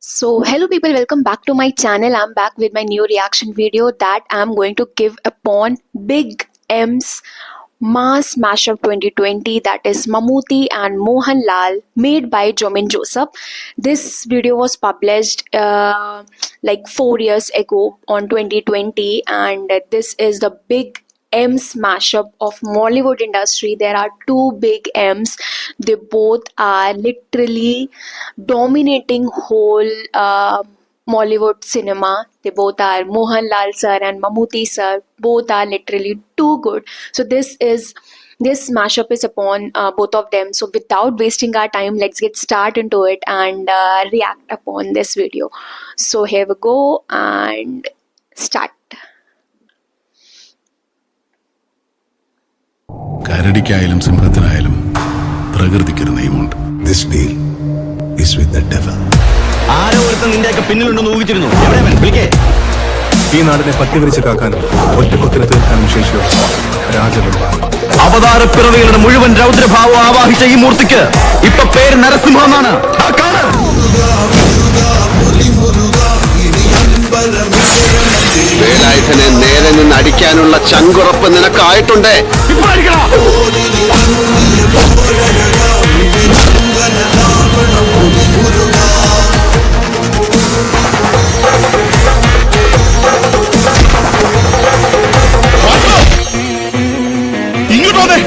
So hello people, welcome back to my channel. I'm back with my new reaction video that I'm going to give upon Big M's Mass Mashup 2020, that is Mammootty and Mohanlal, made by Jomin Joseph. This video was published like 4 years ago on 2020, and this is the Big M's mashup of Mollywood industry. There are two big M's. They both are literally dominating whole Mollywood cinema. They both are Mohanlal sir and Mammootty sir. Both are literally too good. So this mashup is upon both of them. So without wasting our time, let's get start into it and react upon this video. So here we go and start. കരടിക്കായാലും സിംഹത്തിനായാലും പ്രകൃതിക്കൊരു നിയമമുണ്ട്. This deal is with the devil. ആരോ ഒരുത്തൻ നിന്റെയൊക്കെ പിന്നിലുണ്ടെന്ന് ഊഹിച്ചിരുന്നു. ഈ നാടിനെ പറ്റിവരിച്ച് കാക്കാനും ഒറ്റക്കൊത്തിന് തീർക്കാനും ശേഷിയുള്ള രാജവെമ്പാണ്. അവതാരപ്പിറവികളുടെ മുഴുവൻ രൗദ്രഭാവം ആവാഹിച്ച ഈ മൂർത്തിക്ക് ഇപ്പൊ പേര് നരസിംഹം എന്നാണ്. വേലായുധനെ നേരെ നിന്ന് അടിക്കാനുള്ള ചങ്കുറപ്പ് നിനക്കായിട്ടുണ്ട്. ഇങ്ങോട്ടോടെ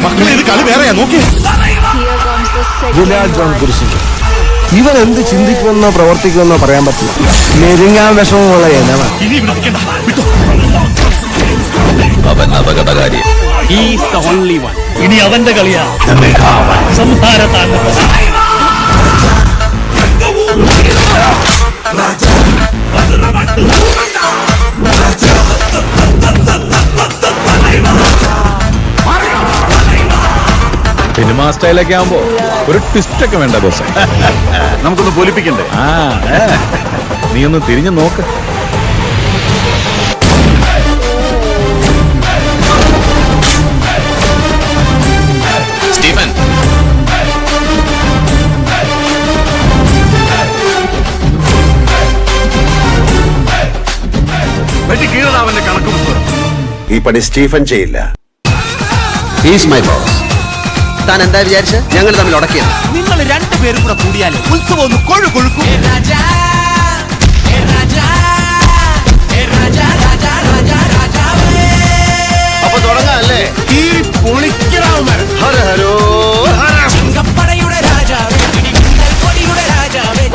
മക്കളെ, ഇത് കളി വേറെയാ. നോക്കിയേ, ഇവൻ എന്ത് ചിന്തിക്കുമെന്നോ പ്രവർത്തിക്കുമെന്നോ പറയാൻ പറ്റില്ല. നെരുങ്ങാൻ വിഷമമുള്ള അവൻ അപകടകാരി. ഇനി അവന്റെ കളിയാ സംഹാരത്താൻ. സിനിമാ സ്റ്റൈലൊക്കെ ആവുമ്പോ ഒരു ട്വിസ്റ്റ് ഒക്കെ വേണ്ട ബോസ്. നമുക്കൊന്ന് പൊലിപ്പിക്കണ്ടേ? നീ ഒന്ന് തിരിഞ്ഞു നോക്ക്. സ്റ്റീഫൻ, അവന്റെ കണക്ക് പുസ്തകം. ഈ പണി സ്റ്റീഫൻ ചെയ്യില്ല. Is my boss. താൻ എന്താ വിചാരിച്ച് ഞങ്ങൾ തമ്മിൽ ഉടക്കിയത്? നിങ്ങൾ രണ്ടുപേരും കൂടെ കൂടിയാൽ ഉത്സവം ഒന്ന് കൊഴുകൊഴുക്കും. അപ്പൊ തുടങ്ങാല്ലേ? ഹര ഹരോ പടയുടെ രാജാവേ, പൊടിയുടെ രാജാവേ,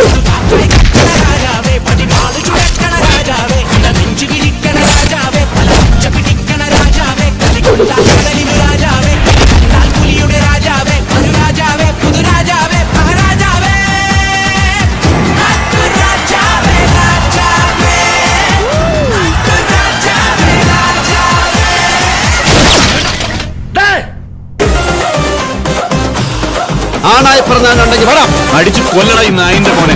രാജാവേ, പടിവാള് ചുഴക്കണ രാജാവേ, നെഞ്ചു കിഴിക്കണ രാജാവേ, പച്ച പിടിക്കണ രാജാവേ, കലികൊണ്ടാലിന് രാജാവേ, പുലിയുടെ രാജാവേ, ഒരു രാജാവേ, പുതുരാജാവേ, മഹാരാജാവേ, രാജാവേ, രാജാവേ, രാജാവേ, രാജാവേ. ആണായി പറഞ്ഞാലുണ്ടെങ്കിൽ വരാം. അടിച്ചു കൊല്ലണ ഈ നായിന്റെ മോനെ.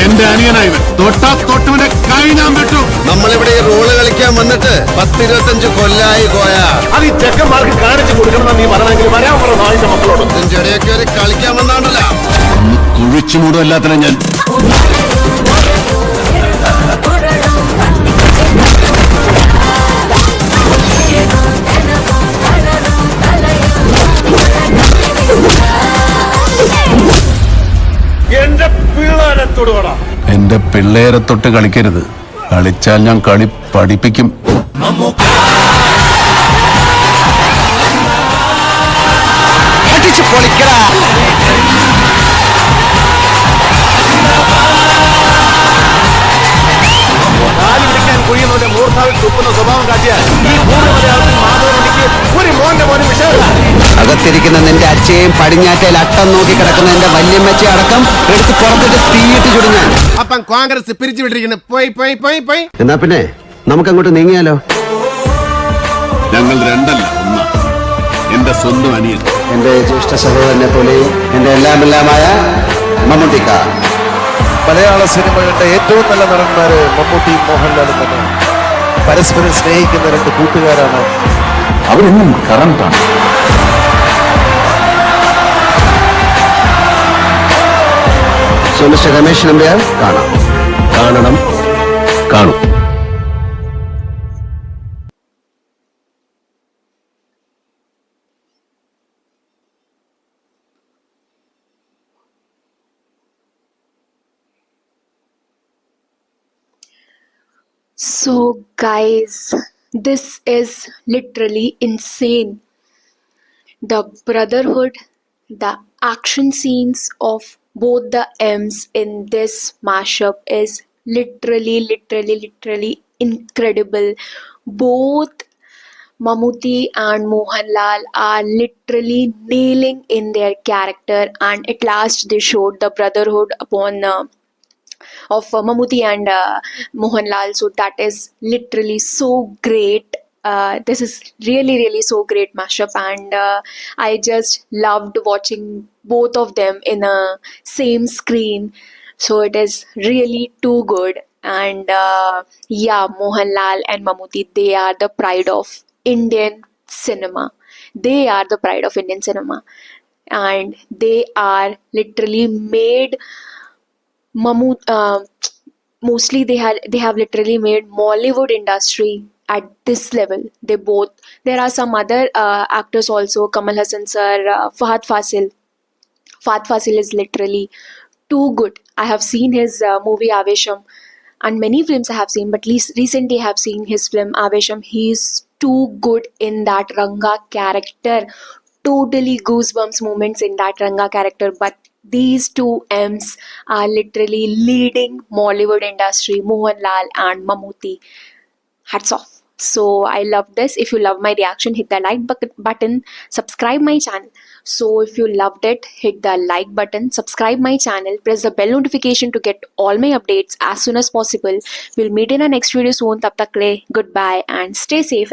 എന്റെ അനിയനായത് തൊട്ടാ തൊട്ടവന്റെ കൈ ഞാൻ വിട്ടു. നമ്മളിവിടെ ഈ റോള് കളിക്കാൻ വന്നിട്ട് 10-25 കൊല്ലായി പോയ. അത് ഈ ചെക്കന്മാർക്ക് കാണിച്ചു കൊടുക്കണം. നീ പറഞ്ഞെങ്കിൽ വരാൻ പറഞ്ഞ നായിന്റെ മക്കളോട് ചെടിയൊക്കെ ഒരു കളിക്കാൻ വന്നാണ്ടല്ല. കുഴിച്ചു മൂടും എല്ലാത്തിനും ഞാൻ. എന്റെ പിള്ളേരെ തൊടുകടാ. എന്റെ പിള്ളേരെ തൊട്ട് കളിക്കരുത്. കളിച്ചാൽ ഞാൻ കളി പഠിപ്പിക്കും. അടിച്ചു പൊളിക്കടാ. കാലി പിടിക്കാൻ കുഴിയുന്നവന്റെ മൂർധാവിൽ തുപ്പുന്ന സ്വഭാവം കാട്ടിയാൽ ഈ ഭൂമി മലയാളത്തിൽ മാധവനിക്ക് ഒരു മോന്റെ മോനും വിഷയമില്ല. അകത്തിരിക്കുന്ന നിന്റെ അച്ഛയും പടിഞ്ഞാറ്റയിൽ അട്ടം നോക്കി കിടക്കുന്ന എന്റെ വല്യമ്മച്ചയെ അടക്കം എടുത്ത് പുറത്തിട്ട് തീയിട്ട് ചുടുങ്ങാൻ. അപ്പം കോൺഗ്രസ് പിരിച്ചു വിട്ടിരിക്കുന്നു. പോയി. എന്നാ പിന്നെ നമുക്കങ്ങോട്ട് നീങ്ങിയാലോ? ഞങ്ങൾ രണ്ടല്ല, ഒന്നാ. എന്റെ സ്വന്തം അനിയൻ, എന്റെ ജ്യേഷ്ഠ സഹോദരനെ പോലെയും എന്റെ എല്ലാമായ മമ്മൂട്ടിക്ക. മലയാള സിനിമയുടെ ഏറ്റവും നല്ല നടന്മാര് മമ്മൂട്ടിയും മോഹൻലാലും തന്നെ. പരസ്പരം സ്നേഹിക്കുന്ന രണ്ട് കൂട്ടുകാരാണ്. അവരെന്നും കറണ്ടാണ്. സോ മിസ്റ്റർ രമേശ് നമ്പ്യാർ, കാണാം. കാണണം, കാണും. So, guys, this is literally insane. The brotherhood, the action scenes of both the M's in this mashup is literally incredible. Both Mammootty and Mohanlal are literally nailing in their character, and at last they showed the brotherhood upon of Mammootty and Mohanlal. So that is literally so great. This is really so great mashup, and I just loved watching both of them in a same screen. So it is really too good. And yeah, Mohanlal and Mammootty, they are the pride of Indian cinema. They are the pride of Indian cinema, and they are literally made mostly they have literally made Mollywood industry at this level. There are some other actors also, Kamal Hassan sir, Fahad Fasil. Fahad Fasil is literally too good. I have seen his movie Avesham, and many films I have seen, but least recently I have seen his film Avesham. He is too good in that Ranga character. Totally goosebumps moments in that Ranga character. But these two M's are literally leading Mollywood industry, Mohanlal and Mammootty. Hats off. So I love this. If you love my reaction, hit the like button, subscribe my channel. So if you loved it, hit the like button, subscribe my channel, press the bell notification to get all my updates as soon as possible. We'll meet in our next video soon. Tab tak le, goodbye and stay safe.